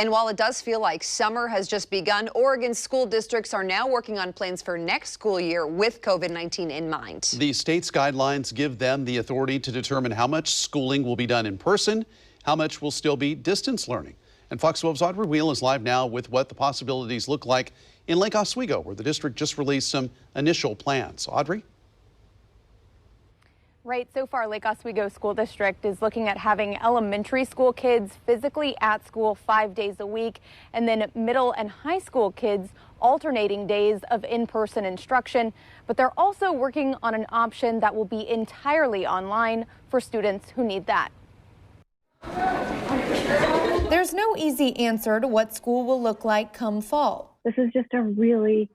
And while it does feel like summer has just begun, Oregon school districts are now working on plans for next school year with COVID-19 in mind. The state's guidelines give them the authority to determine how much schooling will be done in person, how much will still be distance learning. And Fox 12's Audrey Wheel is live now with what the possibilities look like in Lake Oswego, where the district just released some initial plans. Audrey? Right, so far Lake Oswego School District is looking at having elementary school kids physically at school 5 days a week, and then middle and high school kids alternating days of in-person instruction. But they're also working on an option that will be entirely online for students who need that. There's no easy answer to what school will look like come fall. This is just a really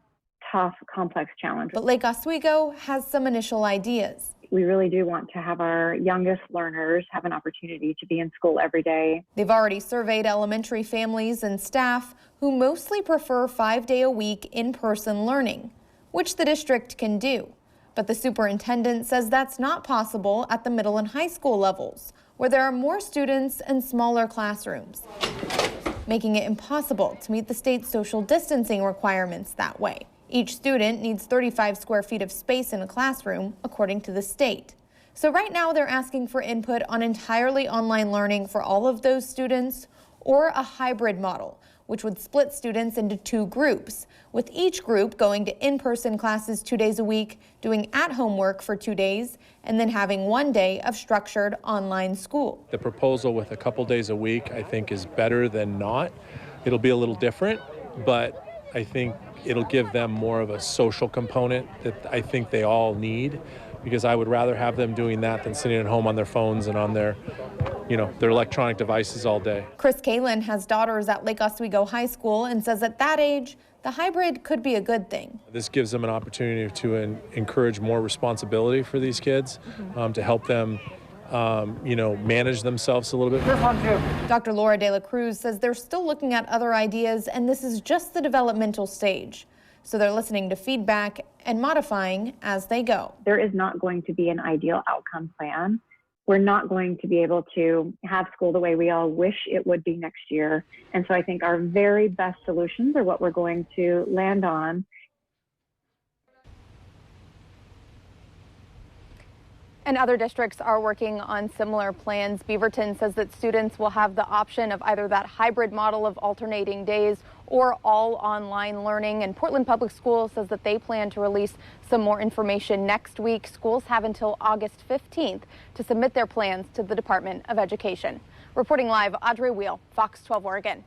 tough, complex challenge. But Lake Oswego has some initial ideas. We really do want to have our youngest learners have an opportunity to be in school every day. They've already surveyed elementary families and staff who mostly prefer 5-day-a-week in-person learning, which the district can do. But the superintendent says that's not possible at the middle and high school levels, where there are more students and smaller classrooms, making it impossible to meet the state's social distancing requirements that way. Each student needs 35 square feet of space in a classroom, according to the state. So right now they're asking for input on entirely online learning for all of those students, or a hybrid model, which would split students into 2 groups, with each group going to in-person classes 2 days a week, doing at-home work for 2 days, and then having 1 day of structured online school. The proposal with a couple days a week, I think, is better than not. It'll be a little different, but I think it'll give them more of a social component that I think they all need, because I would rather have them doing that than sitting at home on their phones and on their electronic devices all day. Chris Kalin has daughters at Lake Oswego High School and says at that age, the hybrid could be a good thing. This gives them an opportunity to encourage more responsibility for these kids, to help them manage themselves a little bit. Dr. Laura De La Cruz says they're still looking at other ideas, and this is just the developmental stage. So they're listening to feedback and modifying as they go. There is not going to be an ideal outcome plan. We're not going to be able to have school the way we all wish it would be next year. And so I think our very best solutions are what we're going to land on. And other districts are working on similar plans. Beaverton says that students will have the option of either that hybrid model of alternating days or all online learning. And Portland Public Schools says that they plan to release some more information next week. Schools have until August 15th to submit their plans to the Department of Education. Reporting live, Audrey Wheel, Fox 12 Oregon.